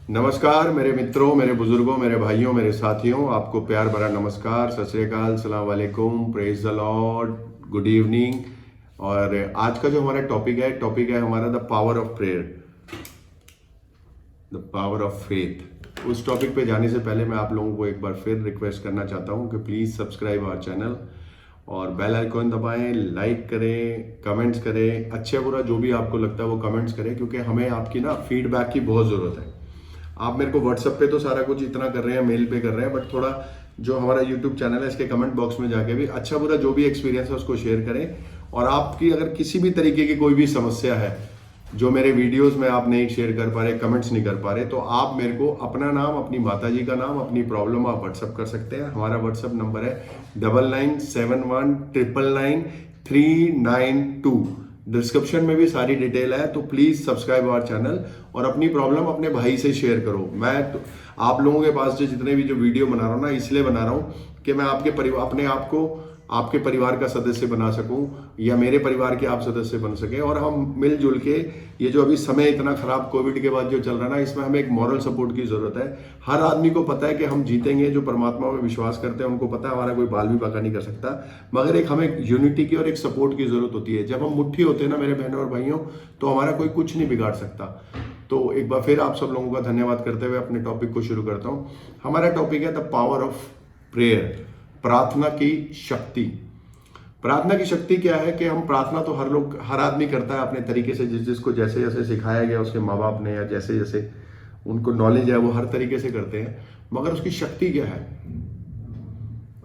नमस्कार मेरे मित्रों, मेरे बुजुर्गों, मेरे भाइयों, मेरे साथियों, आपको प्यार भरा नमस्कार, सत श्री अकाल, सलाम वालेकुम, praise the Lord, good evening. और आज का जो हमारा टॉपिक है हमारा the power of prayer, the power of faith. उस टॉपिक पे जाने से पहले मैं आप लोगों को एक बार फिर रिक्वेस्ट करना चाहता हूँ कि प्लीज़ सब्सक्राइब आवर चैनल और बेल आइकॉन दबाएं, लाइक करें, कमेंट्स करें, अच्छा बुरा जो भी आपको लगता है वो कमेंट्स करें, क्योंकि हमें आपकी ना फीडबैक की बहुत ज़रूरत है। आप मेरे को व्हाट्सएप पे तो सारा कुछ इतना कर रहे हैं, मेल पे कर रहे हैं, बट थोड़ा जो हमारा यूट्यूब चैनल है इसके कमेंट बॉक्स में जाके भी अच्छा बुरा जो भी एक्सपीरियंस है उसको शेयर करें। और आपकी अगर किसी भी तरीके की कोई भी समस्या है जो मेरे वीडियोस में आप नहीं शेयर कर पा रहे, कमेंट्स नहीं कर पा रहे, तो आप मेरे को अपना नाम, अपनी माता जी का नाम, अपनी प्रॉब्लम आप व्हाट्सअप कर सकते हैं। हमारा व्हाट्सअप नंबर है 9971999392। डिस्क्रिप्शन में भी सारी डिटेल है, तो प्लीज सब्सक्राइब आवर चैनल और अपनी प्रॉब्लम अपने भाई से शेयर करो। मैं तो आप लोगों के पास जो जितने भी जो वीडियो बना रहा हूँ ना, इसलिए बना रहा हूँ कि मैं आपके परिवार, अपने आप को आपके परिवार का सदस्य बना सकूं या मेरे परिवार के आप सदस्य बन सके, और हम मिलजुल के ये जो अभी समय इतना खराब कोविड के बाद जो चल रहा है ना, इसमें हमें एक मॉरल सपोर्ट की जरूरत है। हर आदमी को पता है कि हम जीतेंगे, जो परमात्मा में विश्वास करते हैं उनको पता है हमारा कोई बाल भी बाका नहीं कर सकता, मगर एक हमें यूनिटी की और एक सपोर्ट की जरूरत होती है। जब हम मुट्ठी होते हैं ना मेरे बहनों और भाइयों, तो हमारा कोई कुछ नहीं बिगाड़ सकता। तो एक बार फिर आप सब लोगों का धन्यवाद करते हुए अपने टॉपिक को शुरू करता हूं। हमारा टॉपिक है द पावर ऑफ प्रेयर, प्रार्थना की शक्ति। प्रार्थना की शक्ति क्या है कि हम प्रार्थना तो हर आदमी करता है अपने तरीके से, जिसको जैसे जैसे सिखाया गया उसके माँ बाप ने, या जैसे जैसे उनको नॉलेज है वो हर तरीके से करते हैं, मगर उसकी शक्ति क्या है।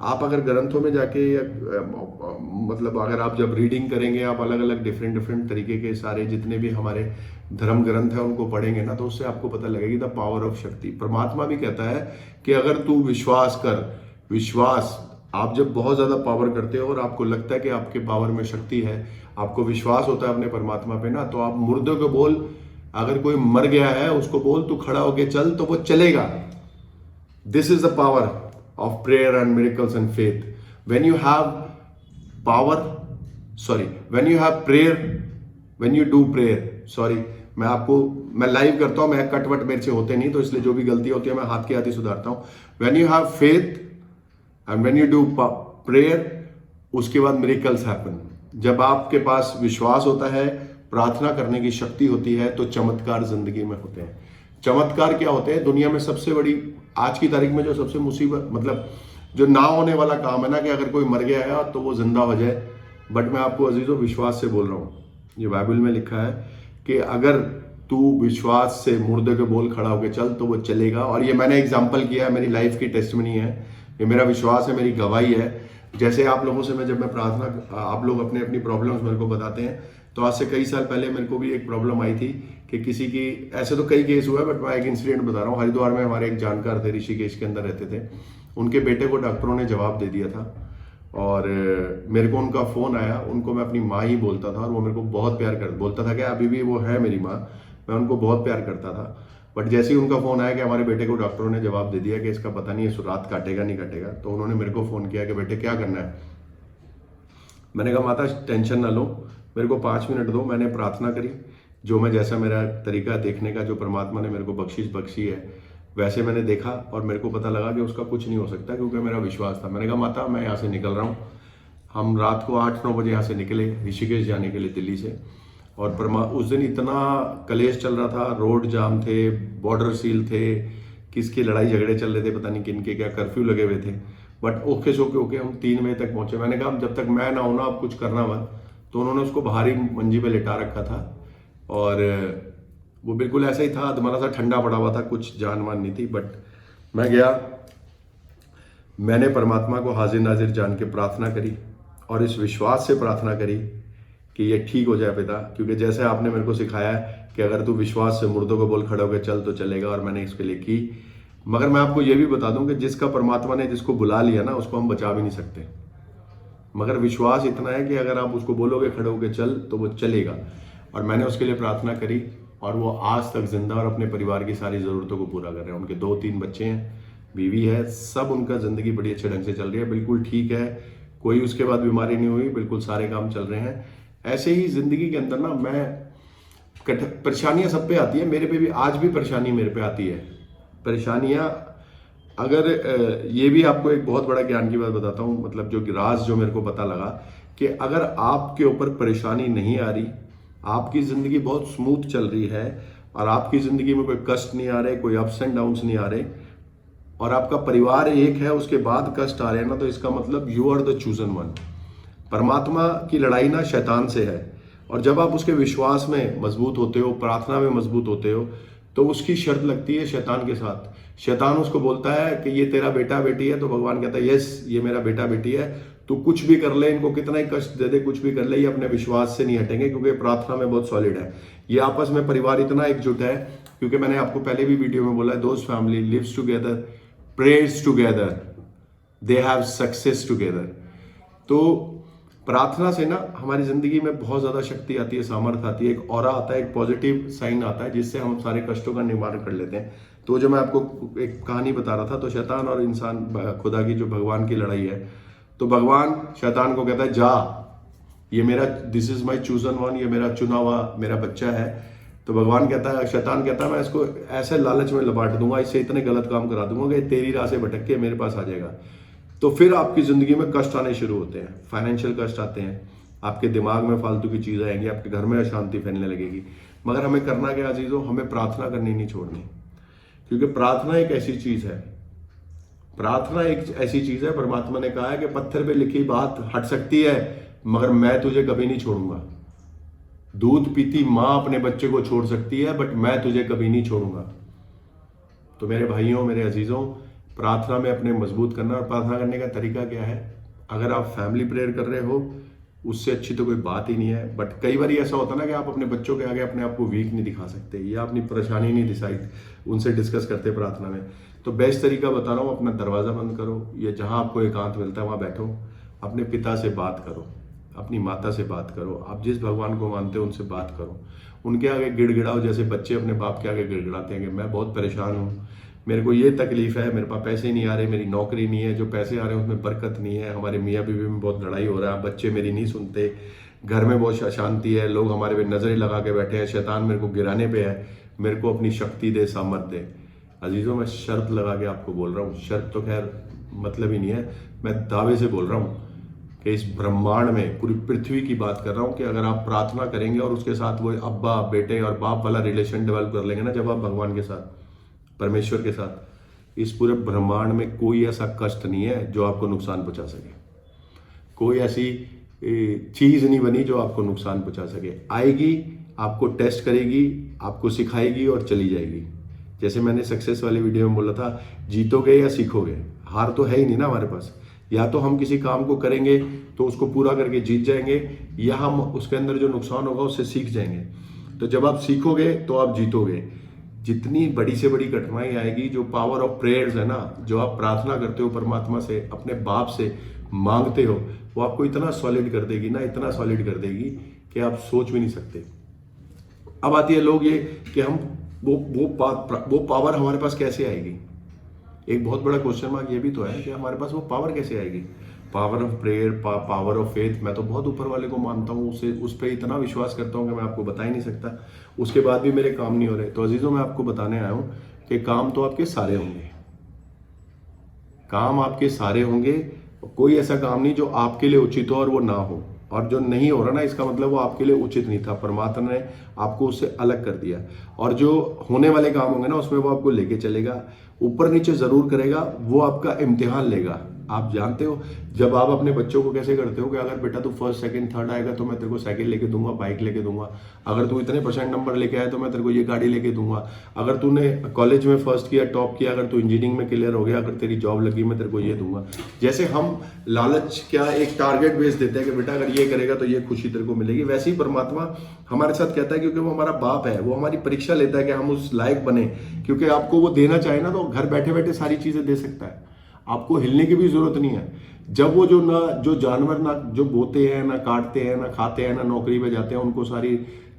आप अगर ग्रंथों में जाके मतलब अगर आप जब रीडिंग करेंगे, आप अलग अलग डिफरेंट तरीके के सारे जितने भी हमारे धर्म ग्रंथ है उनको पढ़ेंगे ना, तो उससे आपको पता लगेगी द पावर ऑफ शक्ति। परमात्मा भी कहता है कि अगर तू विश्वास कर, विश्वास, आप जब बहुत ज्यादा पावर करते हो और आपको लगता है कि आपके पावर में शक्ति है, आपको विश्वास होता है अपने परमात्मा पे ना, तो आप मुर्दों को बोल, अगर कोई मर गया है उसको बोल तू खड़ा होके चल, तो वो चलेगा। This is the power of prayer and miracles and faith. When you have power, when you have prayer, when you do prayer, मैं लाइव करता हूं, मैं कटवट मेरे से होते नहीं, तो इसलिए जो भी गलती होती है मैं हाथ के हाथ ही सुधारता हूं। When you have faith and when you do prayer, उसके बाद मिरेकल्स हैपन। जब आपके पास विश्वास होता है, प्रार्थना करने की शक्ति होती है, तो चमत्कार जिंदगी में होते हैं। चमत्कार क्या होते हैं? दुनिया में सबसे बड़ी आज की तारीख में जो सबसे मुसीबत, मतलब जो ना होने वाला काम है ना, कि अगर कोई मर गया है तो वो जिंदा हो जाए, बट मैं आपको अजीजों विश्वास से बोल रहा हूँ, ये बाइबल में लिखा है कि अगर तू विश्वास से मुर्दे के बोल खड़ा होकर चल, तो वो चलेगा। और ये मैंने एग्जाम्पल किया है, मेरी लाइफ की टेस्टमनी है, ये मेरा विश्वास है, मेरी गवाही है। जैसे आप लोगों से जब मैं प्रार्थना, आप लोग अपने अपनी प्रॉब्लम्स मेरे को बताते हैं, तो आज से कई साल पहले मेरे को भी एक प्रॉब्लम आई थी कि किसी की, ऐसे तो कई केस हुआ है, बट मैं एक इंसिडेंट बता रहा हूँ। हरिद्वार में हमारे एक जानकार थे, ऋषिकेश के अंदर रहते थे, उनके बेटे को डॉक्टरों ने जवाब दे दिया था, और मेरे को उनका फोन आया। उनको मैं अपनी माँ ही बोलता था और वो मेरे को बहुत प्यार कर बोलता था कि अभी भी वो है मेरी माँ, मैं उनको बहुत प्यार करता था। बट जैसे ही उनका फोन आया कि हमारे बेटे को डॉक्टरों ने जवाब दे दिया कि इसका पता नहीं है रात काटेगा नहीं काटेगा, तो उन्होंने मेरे को फोन किया कि बेटे क्या करना है। मैंने कहा माता टेंशन ना लो, मेरे को 5 मिनट दो। मैंने प्रार्थना करी, जो मैं, जैसा मेरा तरीका देखने का, जो परमात्मा ने मेरे को बख्शिश बख्शी है, वैसे मैंने देखा और मेरे को पता लगा कि उसका कुछ नहीं हो सकता, क्योंकि मेरा विश्वास था। मैंने कहा माता मैं यहाँ से निकल रहा हूँ। हम रात को 8-9 बजे यहाँ से निकले ऋषिकेश जाने के लिए दिल्ली से, और उस दिन इतना कलेश चल रहा था, रोड जाम थे, बॉर्डर सील थे, किसकी लड़ाई झगड़े चल रहे थे, पता नहीं किनके, क्या कर्फ्यू लगे हुए थे। बट ओके सोके ओके हम 3 बजे तक पहुंचे। मैंने कहा जब तक मैं ना हूं ना, आप कुछ करना मत। तो उन्होंने उसको बाहरी मंजी पे लिटा रखा था, और वो बिल्कुल ऐसा ही था, अधमरा सा ठंडा पड़ा हुआ था, कुछ जान मान नहीं थी। बट मैं गया, मैंने परमात्मा को हाजिर नाजिर जान के प्रार्थना करी, और इस विश्वास से प्रार्थना करी कि ये ठीक हो जाए पिता, क्योंकि जैसे आपने मेरे को सिखाया है कि अगर तू विश्वास से मुर्दों को बोल खड़े होकर चल, तो चलेगा, और मैंने इसके लिए की। मगर मैं आपको ये भी बता दूं कि जिसका परमात्मा ने जिसको बुला लिया ना, उसको हम बचा भी नहीं सकते, मगर विश्वास इतना है कि अगर आप उसको बोलोगे खड़े होकर चल, तो वो चलेगा। और मैंने उसके लिए प्रार्थना करी, और वो आज तक जिंदा और अपने परिवार की सारी ज़रूरतों को पूरा कर रहे हैं। उनके 2-3 बच्चे हैं, बीवी है, सब उनका ज़िंदगी बड़ी अच्छे ढंग से चल रही है, बिल्कुल ठीक है, कोई उसके बाद बीमारी नहीं हुई, बिल्कुल सारे काम चल रहे हैं। ऐसे ही ज़िंदगी के अंदर ना, मैं परेशानियां सब पे आती है, मेरे पे भी आज भी परेशानी मेरे पे आती है। परेशानियां अगर ये भी आपको एक बहुत बड़ा ज्ञान की बात बताता हूँ, मतलब जो राज जो मेरे को पता लगा कि अगर आपके ऊपर परेशानी नहीं आ रही, आपकी ज़िंदगी बहुत स्मूथ चल रही है और आपकी ज़िंदगी में कोई कष्ट नहीं आ रहे, कोई अप्स एंड डाउन्स नहीं आ रहे और आपका परिवार एक है, उसके बाद कष्ट आ रहे हैं ना, तो इसका मतलब you are the chosen one. परमात्मा की लड़ाई ना शैतान से है, और जब आप उसके विश्वास में मजबूत होते हो, प्रार्थना में मजबूत होते हो, तो उसकी शर्त लगती है शैतान के साथ। शैतान उसको बोलता है कि ये तेरा बेटा बेटी है, तो भगवान कहता है यस ये मेरा बेटा बेटी है, तू कुछ भी कर ले, इनको कितना ही कष्ट दे दे, कुछ भी कर ले, ये अपने विश्वास से नहीं हटेंगे क्योंकि प्रार्थना में बहुत सॉलिड है। ये आपस में परिवार इतना एकजुट है, क्योंकि मैंने आपको पहले भी वीडियो में बोला है, those family lives together, prayers together, they have success together. तो प्रार्थना से ना हमारी जिंदगी में बहुत ज्यादा शक्ति आती है, सामर्थ्य आती है, एक ऑरा आता है, एक पॉजिटिव साइन आता है, जिससे हम सारे कष्टों का निवारण कर लेते हैं। तो जो मैं आपको एक कहानी बता रहा था, तो शैतान और इंसान, खुदा की जो भगवान की लड़ाई है, तो भगवान शैतान को कहता है जा, ये मेरा, this is my chosen one, ये मेरा चुना हुआ मेरा बच्चा है। तो भगवान कहता है, शैतान कहता है मैं इसको ऐसे लालच में लपाट दूंगा, इससे इतने गलत काम करा दूंगा कि तेरी राह से भटक के मेरे पास आ जाएगा। तो फिर आपकी जिंदगी में कष्ट आने शुरू होते हैं, फाइनेंशियल कष्ट आते हैं, आपके दिमाग में फालतू की चीजें आएंगी, आपके घर में अशांति फैलने लगेगी। मगर हमें करना क्या अजीजों, हमें प्रार्थना करनी नहीं छोड़नी, क्योंकि प्रार्थना एक ऐसी चीज है, प्रार्थना एक ऐसी चीज है, परमात्मा ने कहा है कि पत्थर पे लिखी बात हट सकती है मगर मैं तुझे कभी नहीं छोड़ूंगा। दूध पीती मां अपने बच्चे को छोड़ सकती है, बट मैं तुझे कभी नहीं छोड़ूंगा। तो मेरे भाइयों, मेरे अजीजों, प्रार्थना में अपने मजबूत करना। और प्रार्थना करने का तरीका क्या है, अगर आप फैमिली प्रेयर कर रहे हो उससे अच्छी तो कोई बात ही नहीं है। बट कई बार ऐसा होता है ना कि आप अपने बच्चों के आगे अपने आप को वीक नहीं दिखा सकते, या अपनी परेशानी नहीं डिसाइड उनसे डिस्कस करते प्रार्थना में। तो बेस्ट तरीका बता रहा हूँ, अपना दरवाज़ा बंद करो, या जहाँ आपको एकांत मिलता है वहाँ बैठो, अपने पिता से बात करो, अपनी माता से बात करो, आप जिस भगवान को मानते हो उनसे बात करो, उनके आगे गिड़गिड़ाओ, जैसे बच्चे अपने बाप के आगे गिड़गिड़ाते हैं कि मैं बहुत परेशान हूँ, मेरे को ये तकलीफ है, मेरे पास पैसे नहीं आ रहे, मेरी नौकरी नहीं है, जो पैसे आ रहे हैं उसमें बरकत नहीं है, हमारे मियाँ बीवी में बहुत लड़ाई हो रहा है, बच्चे मेरी नहीं सुनते, घर में बहुत अशांति है, लोग हमारे पे नजरें लगा के बैठे हैं, शैतान मेरे को गिराने पे है, मेरे को अपनी शक्ति दे, सामर्थ्य दे। अजीजों, मैं शर्त लगा के आपको बोल रहा हूँ, शर्त तो खैर मतलब ही नहीं है, मैं दावे से बोल रहा हूँ कि इस ब्रह्मांड में, पूरी पृथ्वी की बात कर रहा हूँ, कि अगर आप प्रार्थना करेंगे और उसके साथ वो अब्बा बेटे और बाप वाला रिलेशन डेवलप कर लेंगे ना, जब आप भगवान के साथ, परमेश्वर के साथ, इस पूरे ब्रह्मांड में कोई ऐसा कष्ट नहीं है जो आपको नुकसान पहुंचा सके। कोई ऐसी चीज नहीं बनी जो आपको नुकसान पहुंचा सके। आएगी, आपको टेस्ट करेगी, आपको सिखाएगी और चली जाएगी। जैसे मैंने सक्सेस वाली वीडियो में बोला था, जीतोगे या सीखोगे, हार तो है ही नहीं ना हमारे पास। या तो हम किसी काम को करेंगे तो उसको पूरा करके जीत जाएंगे, या हम उसके अंदर जो नुकसान होगा उससे सीख जाएंगे। तो जब आप सीखोगे तो आप जीतोगे। जितनी बड़ी से बड़ी कठिनाई आएगी, जो पावर ऑफ प्रेयर्स है ना, जो आप प्रार्थना करते हो परमात्मा से, अपने बाप से मांगते हो, वो आपको इतना सॉलिड कर देगी ना, इतना सॉलिड कर देगी कि आप सोच भी नहीं सकते। अब आती है लोग ये कि हम वो पावर हमारे पास कैसे आएगी। एक बहुत बड़ा क्वेश्चन मार्क ये भी तो है कि हमारे पास वो पावर कैसे आएगी। Power of prayer, power of faith, मैं तो बहुत ऊपर वाले को मानता हूँ, उस पर इतना विश्वास करता हूँ कि मैं आपको बता ही नहीं सकता। उसके बाद भी मेरे काम नहीं हो रहे। तो अजीजों, मैं आपको बताने आया हूँ कि काम तो आपके सारे होंगे, काम आपके सारे होंगे, कोई ऐसा काम नहीं जो आपके लिए उचित हो और वो ना हो। और जो नहीं हो रहा ना, इसका मतलब वो आपके लिए उचित नहीं था, परमात्मा ने आपको उससे अलग कर दिया। और जो होने वाले काम होंगे ना, उसमें वो आपको लेके चलेगा, ऊपर नीचे जरूर करेगा, वो आपका इम्तिहान लेगा। आप जानते हो जब आप अपने बच्चों को कैसे करते हो कि अगर बेटा तू फर्स्ट सेकंड थर्ड आएगा तो मैं तेरे को साइकिल लेके दूंगा, बाइक लेके दूंगा, अगर तू इतने % नंबर लेके आया तो मैं तेरे को ये गाड़ी लेके दूंगा, अगर तूने कॉलेज में फर्स्ट किया, टॉप किया, अगर तू इंजीनियरिंग में क्लियर हो गया, अगर तेरी जॉब लगी, मैं तेरे को ये दूंगा। जैसे हम लालच क्या एक टारगेट बेस देते हैं कि बेटा अगर ये करेगा तो ये खुशी तेरे को मिलेगी, वैसे ही परमात्मा हमारे साथ कहता है, क्योंकि वो हमारा बाप है, वो हमारी परीक्षा लेता है कि हम उस लायक बने। क्योंकि आपको वो देना चाहे ना, तो घर बैठे बैठे सारी चीजें दे सकता है, आपको हिलने की भी जरूरत नहीं है। जब वो जो जानवर ना जो बोते हैं, ना काटते हैं, ना खाते हैं, ना नौकरी पे जाते हैं, उनको सारी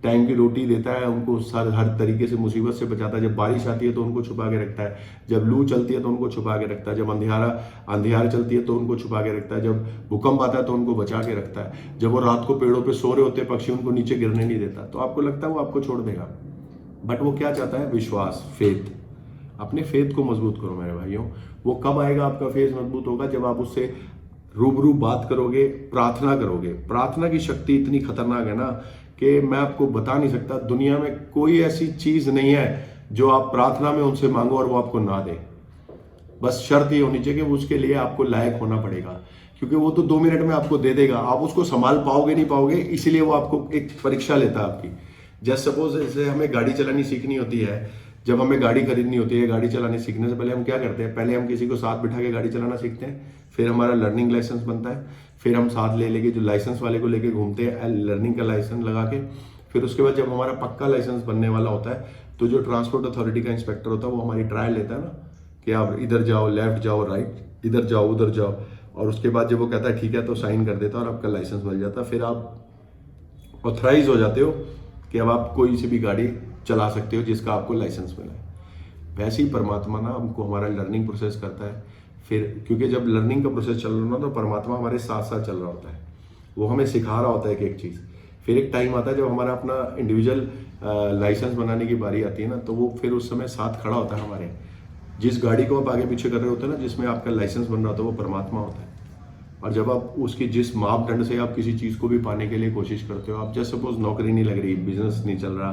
टाइम की रोटी देता है उनको, हर तरीके से मुसीबत से बचाता है। जब बारिश आती है तो उनको छुपा के रखता है, जब लू चलती है तो उनको छुपा के रखता है, जब अंधियार चलती है तो उनको छुपा के रखता है, जब भूकंप आता है तो उनको बचा के रखता है, जब वो रात को पेड़ों पे सो रहे होते हैं पक्षी उनको नीचे गिरने नहीं देता। तो आपको लगता है वो आपको छोड़ देगा, बट वो क्या चाहता है? विश्वास, फेथ। अपने फेथ को मजबूत करो मेरे भाइयों। वो कब आएगा आपका फेथ मजबूत होगा? जब आप उससे रूबरू बात करोगे, प्रार्थना करोगे। प्रार्थना की शक्ति इतनी खतरनाक है ना कि मैं आपको बता नहीं सकता। दुनिया में कोई ऐसी चीज नहीं है जो आप प्रार्थना में उनसे मांगो और वो आपको ना दे। बस शर्त ये होनी चाहिए कि उसके लिए आपको लायक होना पड़ेगा, क्योंकि वो तो 2 मिनट में आपको दे देगा, आप उसको संभाल पाओगे नहीं पाओगे, इसीलिए वो आपको एक परीक्षा लेता है आपकी। जैसे सपोज जैसे हमें गाड़ी चलानी सीखनी होती है, जब हमें गाड़ी खरीदनी होती है, गाड़ी चलाने सीखने से पहले हम क्या करते हैं? पहले हम किसी को साथ बिठा के गाड़ी चलाना सीखते हैं, फिर हमारा लर्निंग लाइसेंस बनता है, फिर हम साथ लेके जो लाइसेंस वाले को लेके घूमते हैं लर्निंग का लाइसेंस लगा के। फिर उसके बाद जब हमारा पक्का लाइसेंस बनने वाला होता है तो जो ट्रांसपोर्ट अथॉरिटी का इंस्पेक्टर होता है वो हमारी ट्रायल लेता है ना, कि आप इधर जाओ, लेफ्ट जाओ, राइट, इधर जाओ, उधर जाओ, और उसके बाद जब वो कहता है ठीक है तो साइन कर देता है और आपका लाइसेंस मिल जाता है। फिर आप ऑथराइज हो जाते हो कि अब आप कोई सी भी गाड़ी चला सकते हो जिसका आपको लाइसेंस मिला है। वैसे ही परमात्मा ना हमको हमारा लर्निंग प्रोसेस करता है। फिर क्योंकि जब लर्निंग का प्रोसेस चल रहा है तो परमात्मा हमारे साथ साथ चल रहा होता है, वो हमें सिखा रहा होता है एक चीज़। फिर एक टाइम आता है जब हमारा अपना इंडिविजुअल लाइसेंस बनाने की बारी आती है ना, तो वो फिर उस समय साथ खड़ा होता है हमारे। जिस गाड़ी को आप आगे पीछे कर रहे होते हैं ना, जिसमें आपका लाइसेंस बन रहा होता है, वो परमात्मा होता है। और जब आप उसकी जिस मापदंड से आप किसी चीज़ को भी पाने के लिए कोशिश करते हो, आप जैसे सपोज नौकरी नहीं लग रही, बिजनेस नहीं चल रहा,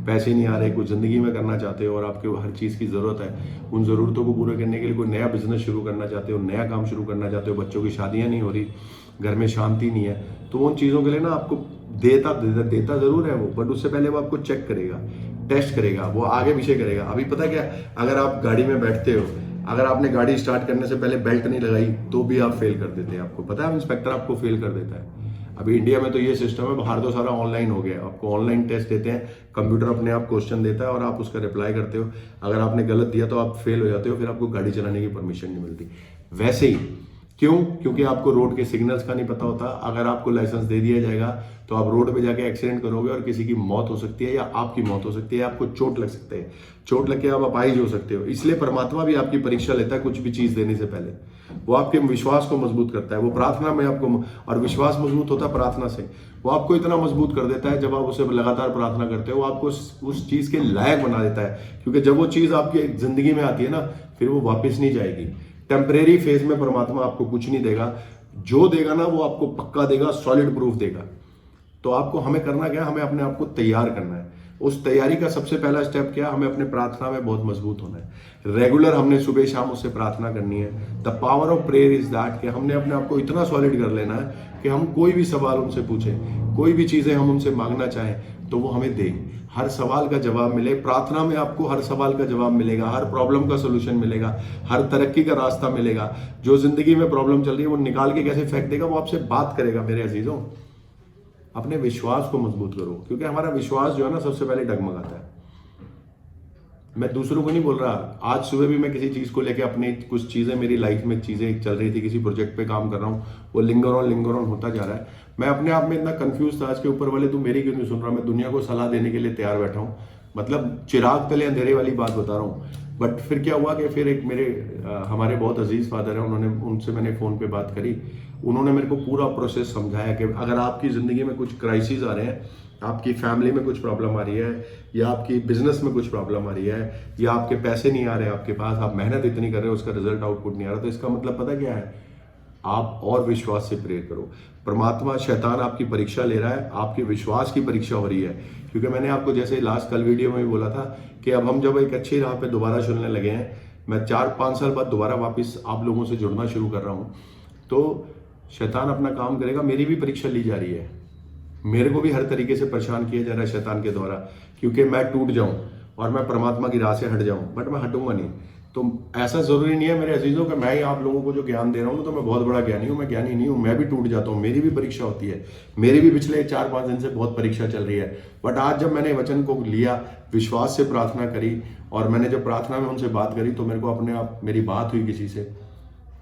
पैसे नहीं आ रहे, कुछ ज़िंदगी में करना चाहते हो और आपको हर चीज़ की ज़रूरत है, उन ज़रूरतों को पूरा करने के लिए कोई नया बिजनेस शुरू करना चाहते हो, नया काम शुरू करना चाहते हो, बच्चों की शादियाँ नहीं हो रही, घर में शांति नहीं है, तो उन चीज़ों के लिए ना आपको देता ज़रूर है वो, बट उससे पहले वो आपको चेक करेगा, टेस्ट करेगा, वो आगे पीछे करेगा। अभी पता क्या, अगर आप गाड़ी में बैठते हो, अगर आपने गाड़ी स्टार्ट करने से पहले बेल्ट नहीं लगाई तो भी आप फेल कर देते हैं। आपको पता है इंस्पेक्टर आपको फेल कर देता है। अभी इंडिया में तो ये सिस्टम है, बाहर तो सारा ऑनलाइन हो गया है। आपको ऑनलाइन टेस्ट देते हैं, कंप्यूटर अपने आप क्वेश्चन देता है और आप उसका रिप्लाई करते हो। अगर आपने गलत दिया तो आप फेल हो जाते हो, फिर आपको गाड़ी चलाने की परमिशन नहीं मिलती। वैसे ही क्यों? क्योंकि आपको रोड के सिग्नल्स का नहीं पता होता। अगर आपको लाइसेंस दे दिया जाएगा तो आप रोड पे जाके एक्सीडेंट करोगे और किसी की मौत हो सकती है या आपकी मौत हो सकती है, आपको चोट लग सकते हैं, चोट लग के आप अपाहिज हो सकते हो। इसलिए परमात्मा भी आपकी परीक्षा लेता है कुछ भी चीज देने से पहले। वो आपके विश्वास को मजबूत करता है, वो प्रार्थना में आपको, और विश्वास मजबूत होता है प्रार्थना से। वो आपको इतना मजबूत कर देता है, जब आप उसे लगातार प्रार्थना करते हो, वो आपको उस चीज के लायक बना देता है। क्योंकि जब वो चीज आपकी जिंदगी में आती है ना, फिर वो वापस नहीं जाएगी। टेम्परेरी फेज में परमात्मा आपको कुछ नहीं देगा, जो देगा ना वो आपको पक्का देगा, सॉलिड प्रूफ देगा। तो आपको हमें करना क्या है? हमें अपने आप को तैयार करना है। उस तैयारी का सबसे पहला स्टेप क्या? हमें अपने प्रार्थना में बहुत मजबूत होना है। रेगुलर हमने सुबह शाम उससे प्रार्थना करनी है। The power of prayer is that कि हमने अपने आप को इतना सॉलिड कर लेना है कि हम कोई भी सवाल उनसे पूछें, कोई भी चीजें हम उनसे मांगना चाहें तो वो हमें दे, हर सवाल का जवाब मिले। प्रार्थना में आपको हर सवाल का जवाब मिलेगा, हर प्रॉब्लम का सोल्यूशन मिलेगा, हर तरक्की का रास्ता मिलेगा। जो जिंदगी में प्रॉब्लम चल रही है वो निकाल के कैसे फेंक देगा, वो आपसे बात करेगा। मेरे अजीजों, अपने विश्वास को मजबूत करो, क्योंकि हमारा विश्वास जो है ना सबसे पहले डगमगाता है। मैं दूसरों को नहीं बोल रहा। आज सुबह भी मैं किसी चीज को लेके, अपने कुछ चीजें, मेरी लाइफ में चीजें चल रही थी, किसी प्रोजेक्ट पे काम कर रहा हूँ, वो लिंगर ऑन होता जा रहा है। मैं अपने आप में इतना कंफ्यूज था आज के ऊपर वाले, तू मेरी क्यों नहीं सुन रहा? मैं दुनिया को सलाह देने के लिए तैयार बैठा हूँ, मतलब चिराग तले अंधेरे वाली बात बता रहा हूँ। बट फिर क्या हुआ कि फिर एक मेरे हमारे बहुत अजीज फादर है, उनसे मैंने फोन पे बात करी। उन्होंने मेरे को पूरा प्रोसेस समझाया कि अगर आपकी जिंदगी में कुछ क्राइसिस आ रहे हैं, आपकी फैमिली में कुछ प्रॉब्लम आ रही है, या आपकी बिजनेस में कुछ प्रॉब्लम आ रही है, या आपके पैसे नहीं आ रहे आपके पास, आप मेहनत इतनी कर रहे हो उसका रिजल्ट आउटपुट नहीं आ रहा, तो इसका मतलब पता क्या है? आप और विश्वास से प्रेयर करो। परमात्मा, शैतान आपकी परीक्षा ले रहा है, आपके विश्वास की परीक्षा हो रही है। क्योंकि मैंने आपको जैसे लास्ट कल वीडियो में भी बोला था कि अब हम जब एक अच्छी राह पे दोबारा चलने लगे हैं, मैं 4-5 साल बाद दोबारा वापस आप लोगों से जुड़ना शुरू कर रहा हूँ, तो शैतान अपना काम करेगा। मेरी भी परीक्षा ली जा रही है, मेरे को भी हर तरीके से परेशान किया जा रहा है शैतान के द्वारा, क्योंकि मैं टूट जाऊं और मैं परमात्मा की राह से हट जाऊं। बट मैं हटूंगा नहीं। तो ऐसा जरूरी नहीं है मेरे अजीजों कि मैं ही आप लोगों को जो ज्ञान दे रहा हूँ तो मैं बहुत बड़ा ज्ञानी हूँ। मैं ज्ञानी नहीं हूँ, मैं भी टूट जाता हूँ, मेरी भी परीक्षा होती है। मेरी भी पिछले 4-5 दिन से बहुत परीक्षा चल रही है। बट आज जब मैंने वचन को लिया, विश्वास से प्रार्थना करी, और मैंने जब प्रार्थना में उनसे बात करी तो मेरे को अपने आप मेरी बात हुई किसी से,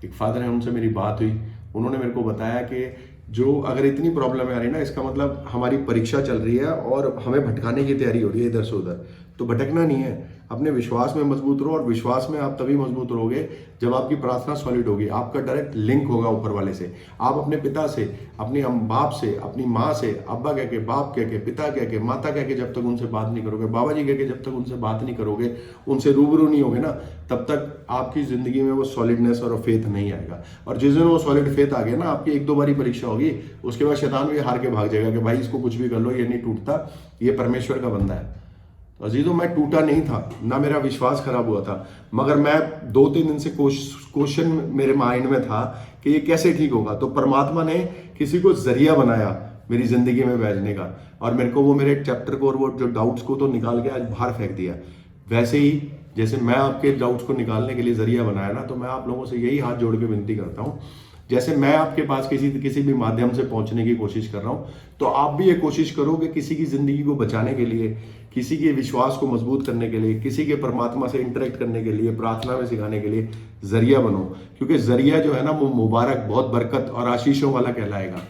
एक फादर है, उनसे मेरी बात हुई। उन्होंने मेरे को बताया कि जो अगर इतनी प्रॉब्लम आ रही है ना, इसका मतलब हमारी परीक्षा चल रही है और हमें भटकाने की तैयारी हो रही है इधर से उधर। तो भटकना नहीं है, अपने विश्वास में मजबूत रहो, और विश्वास में आप तभी मजबूत रहोगे जब आपकी प्रार्थना सॉलिड होगी, आपका डायरेक्ट लिंक होगा ऊपर वाले से। आप अपने पिता से, अपने बाप से, अपनी माँ से, अब्बा कह के, बाप कह के, पिता कह के, माता कह के जब तक उनसे बात नहीं करोगे, बाबा जी कह के जब तक उनसे बात नहीं करोगे, उनसे रूबरू नहीं होगे ना, तब तक आपकी जिंदगी में वो सॉलिडनेस और फेथ नहीं आएगा। और जिस दिन वो सॉलिड फेथ आ गया ना, आपकी 1-2 बारी परीक्षा होगी, उसके बाद शैतान भी हार के भाग जाएगा कि भाई इसको कुछ भी कर लो, ये नहीं टूटता, ये परमेश्वर का बंदा है। अजीजों, मैं टूटा नहीं था, ना मेरा विश्वास खराब हुआ था, मगर मैं 2-3 दिन से क्वेश्चन मेरे माइंड में था कि ये कैसे ठीक होगा। तो परमात्मा ने किसी को जरिया बनाया मेरी जिंदगी में भेजने का, और मेरे को वो मेरे चैप्टर को और वो जो डाउट्स को तो निकाल के आज बाहर फेंक दिया। वैसे ही जैसे मैं आपके डाउट्स को निकालने के लिए जरिया बनाया ना, तो मैं आप लोगों से यही हाथ जोड़ के विनती करता हूँ, जैसे मैं आपके पास किसी भी माध्यम से पहुंचने की कोशिश कर रहा हूं, तो आप भी ये कोशिश करो कि किसी की जिंदगी को बचाने के लिए, किसी के विश्वास को मजबूत करने के लिए, किसी के परमात्मा से इंटरेक्ट करने के लिए, प्रार्थना में सिखाने के लिए जरिया बनो। क्योंकि जरिया जो है ना, वो मुबारक, बहुत बरकत और आशीषों वाला कहलाएगा।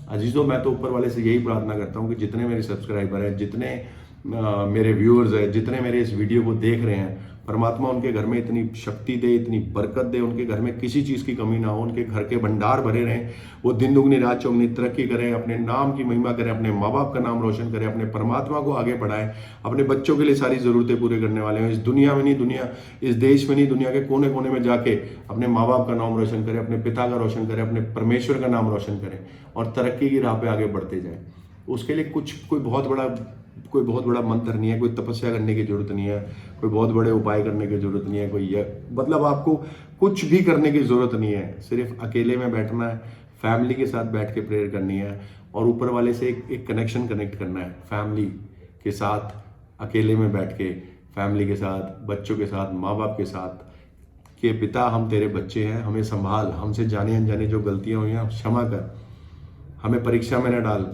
अजीजों, मैं तो ऊपर वाले से यही प्रार्थना करता हूँ कि जितने मेरे सब्सक्राइबर हैं, जितने मेरे व्यूअर्स हैं, जितने मेरे इस वीडियो को देख रहे हैं, परमात्मा उनके घर में इतनी शक्ति दे, इतनी बरकत दे, उनके घर में किसी चीज़ की कमी ना हो, उनके घर के भंडार भरे रहें, वो दिन दुगनी रात चौगनी तरक्की करें, अपने नाम की महिमा करें, अपने माँ बाप का नाम रोशन करें, अपने परमात्मा को आगे बढ़ाएं, अपने बच्चों के लिए सारी ज़रूरतें पूरे करने वाले हैं। इस दुनिया में नहीं, इस देश में नहीं, दुनिया के कोने कोने में जाके अपने माँ बाप का नाम रोशन करें, अपने पिता का रोशन करें, अपने परमेश्वर का नाम रोशन करें, और तरक्की की राह पर आगे बढ़ते जाएँ। उसके लिए कोई बहुत बड़ा मंत्र नहीं है, कोई तपस्या करने की जरूरत नहीं है, कोई बहुत बड़े उपाय करने की जरूरत नहीं है, मतलब आपको कुछ भी करने की जरूरत नहीं है। सिर्फ अकेले में बैठना है, फैमिली के साथ बैठ के प्रेयर करनी है, और ऊपर वाले से एक कनेक्शन कनेक्ट करना है, फैमिली के साथ अकेले में बैठ के, फैमिली के साथ, बच्चों के साथ, माँ बाप के साथ, कि पिता हम तेरे बच्चे हैं, हमें संभाल, हमसे जाने अनजाने जो गलतियां हुई हैं क्षमा कर, हमें परीक्षा में न डाल,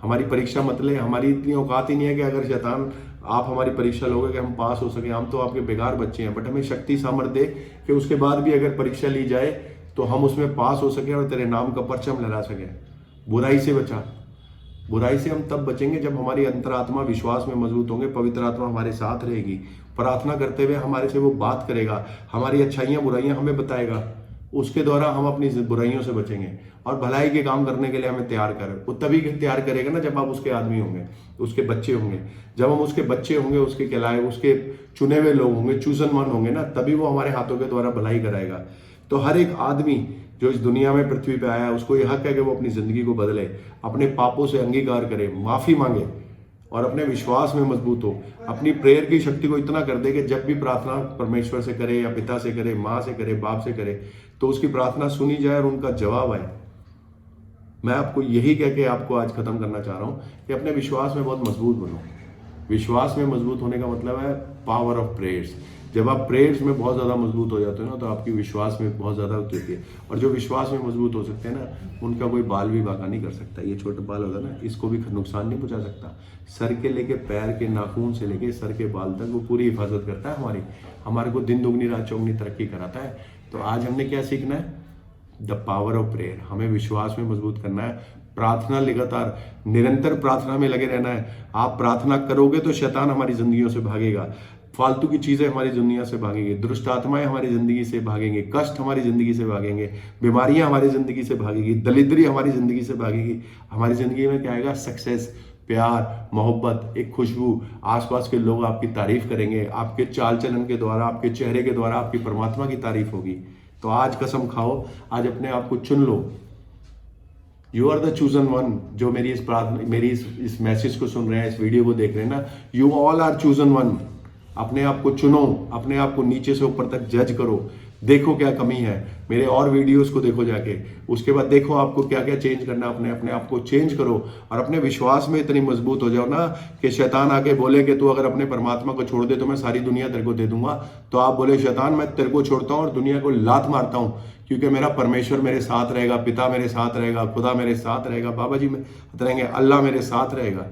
हमारी परीक्षा मत ले। हमारी इतनी औकात ही नहीं है कि अगर शैतान आप हमारी परीक्षा लोगे कि हम पास हो सके, हम तो आपके बेकार बच्चे हैं, बट हमें शक्ति सामर्थ्य दे कि उसके बाद भी अगर परीक्षा ली जाए तो हम उसमें पास हो सके और तेरे नाम का परचम लहरा सके। बुराई से बचा, बुराई से हम तब बचेंगे जब हमारी अंतरात्मा विश्वास में मजबूत होंगे, पवित्र आत्मा हमारे साथ रहेगी, प्रार्थना करते हुए हमारे से वो बात करेगा, हमारी अच्छाइयाँ बुराइयाँ हमें बताएगा, उसके द्वारा हम अपनी बुराइयों से बचेंगे, और भलाई के काम करने के लिए हमें तैयार करें। वो तभी तैयार करेगा ना जब आप उसके आदमी होंगे, उसके बच्चे होंगे। जब हम उसके बच्चे होंगे, उसके कहलाए, उसके चुने हुए लोग होंगे, चूजन वन होंगे ना, तभी वो हमारे हाथों के द्वारा भलाई कराएगा। तो हर एक आदमी जो इस दुनिया में पृथ्वी पे आया है, उसको यह हक है कि वो अपनी जिंदगी को बदले, अपने पापों से अंगीकार करे, माफी मांगे, और अपने विश्वास में मजबूत हो, अपनी प्रेयर की शक्ति को इतना कर दे कि जब भी प्रार्थना परमेश्वर से करे, या पिता से करे, माँ से करे, बाप से करे, तो उसकी प्रार्थना सुनी जाए और उनका जवाब आए। मैं आपको यही कह के आपको आज खत्म करना चाह रहा हूं कि अपने विश्वास में बहुत मजबूत बनो। विश्वास में मजबूत होने का मतलब है पावर ऑफ प्रेयर्स। जब आप प्रेयर्स में बहुत ज़्यादा मजबूत हो जाते हो ना, तो आपकी विश्वास में बहुत ज़्यादा होती है। और जो विश्वास में मजबूत हो सकते हैं ना, उनका कोई बाल भी बांका नहीं कर सकता। ये छोटा बाल होता है ना, इसको भी नुकसान नहीं पहुंचा सकता। सर के लेके पैर के नाखून से लेके सर के बाल तक वो पूरी हिफाजत करता है हमारे को दिन दुगनी रात चौगनी तरक्की कराता है। तो आज हमने क्या सीखना है? The power of prayer. हमें विश्वास में मजबूत करना है, प्रार्थना लगातार निरंतर प्रार्थना में लगे रहना है। आप प्रार्थना करोगे तो शैतान हमारी जिंदगियों से भागेगा, फालतू की चीजें हमारी दुनिया से भागेंगी, दुष्ट आत्माएं हमारी जिंदगी से भागेंगे, कष्ट हमारी जिंदगी से भागेंगे, बीमारियां हमारी जिंदगी से भागेगी, दरिद्री हमारी जिंदगी से भागेगी। हमारी जिंदगी में क्या आएगा? सक्सेस, प्यार, मोहब्बत, एक खुशबू। आसपास के लोग आपकी तारीफ करेंगे, आपके चाल चलन के द्वारा, आपके चेहरे के द्वारा आपकी परमात्मा की तारीफ होगी। तो आज कसम खाओ, आज अपने आप को चुन लो। You are the chosen one. जो मेरी इस मैसेज को सुन रहे हैं, इस वीडियो को देख रहे हैं ना, you all are chosen one. अपने आप को चुनो, अपने आप को नीचे से ऊपर तक जज करो, देखो क्या कमी है। मेरे और वीडियोस को देखो जाके, उसके बाद देखो आपको क्या क्या चेंज करना है। अपने आप को चेंज करो और अपने विश्वास में इतनी मजबूत हो जाओ ना कि शैतान आके बोले कि तू अगर अपने परमात्मा को छोड़ दे तो मैं सारी दुनिया तेरे को दे दूंगा। तो आप बोले, शैतान मैं तेरे को छोड़ता हूँ और दुनिया को लात मारता हूँ, क्योंकि मेरा परमेश्वर मेरे साथ रहेगा, पिता मेरे साथ रहेगा, खुदा मेरे साथ रहेगा, बाबा जी में रहेंगे, अल्लाह मेरे साथ रहेगा।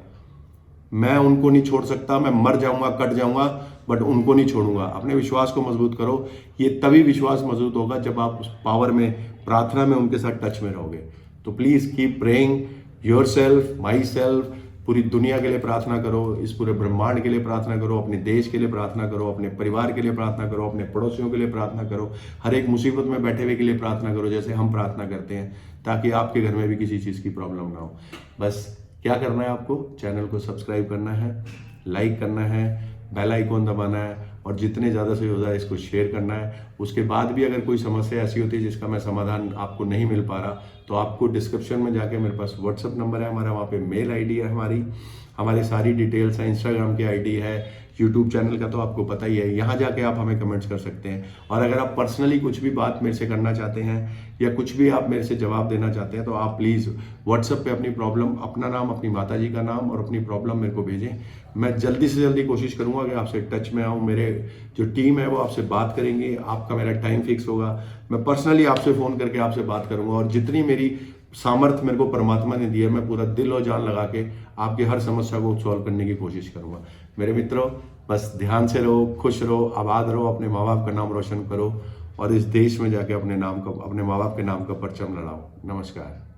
मैं उनको नहीं छोड़ सकता। मैं मर जाऊंगा, कट जाऊंगा, बट उनको नहीं छोड़ूंगा। अपने विश्वास को मजबूत करो। ये तभी विश्वास मजबूत होगा जब आप उस पावर में, प्रार्थना में उनके साथ टच में रहोगे। तो please keep praying yourself, my self, पूरी दुनिया के लिए प्रार्थना करो, इस पूरे ब्रह्मांड के लिए प्रार्थना करो, अपने देश के लिए प्रार्थना करो, अपने परिवार के लिए प्रार्थना करो, अपने पड़ोसियों के लिए प्रार्थना करो, हर एक मुसीबत में बैठे हुए के लिए प्रार्थना करो जैसे हम प्रार्थना करते हैं, ताकि आपके घर में भी किसी चीज़ की प्रॉब्लम ना हो। बस क्या करना है, आपको चैनल को सब्सक्राइब करना है, लाइक करना है, बेल आइकॉन दबाना है और जितने ज़्यादा से ज़्यादा इसको शेयर करना है। उसके बाद भी अगर कोई समस्या ऐसी होती है जिसका मैं समाधान आपको नहीं मिल पा रहा, तो आपको डिस्क्रिप्शन में जाके मेरे पास व्हाट्सअप नंबर है हमारा, वहाँ पे मेल आईडी है हमारी सारी डिटेल्स हैं, इंस्टाग्राम की आईडी है, यूट्यूब चैनल का तो आपको पता ही है, यहाँ जाके आप हमें कमेंट्स कर सकते हैं। और अगर आप पर्सनली कुछ भी बात मेरे से करना चाहते हैं या कुछ भी आप मेरे से जवाब देना चाहते हैं, तो आप प्लीज़ व्हाट्सएप पे अपनी प्रॉब्लम, अपना नाम, अपनी माताजी का नाम और अपनी प्रॉब्लम मेरे को भेजें। मैं जल्दी से जल्दी कोशिश करूँगा कि आपसे टच में आऊँ। मेरे जो टीम है वो आपसे बात करेंगे, आपका मेरा टाइम फिक्स होगा, मैं पर्सनली आपसे फ़ोन करके आपसे बात करूँगा और जितनी मेरी सामर्थ्य मेरे को परमात्मा ने दी है, मैं पूरा दिल और जान लगा के आपकी हर समस्या को सॉल्व करने की कोशिश करूँगा। मेरे मित्रों, बस ध्यान से रहो, खुश रहो, आबाद रहो, अपने माँ बाप का नाम रोशन करो और इस देश में जाके अपने माँ बाप के नाम का परचम लहराओ। नमस्कार।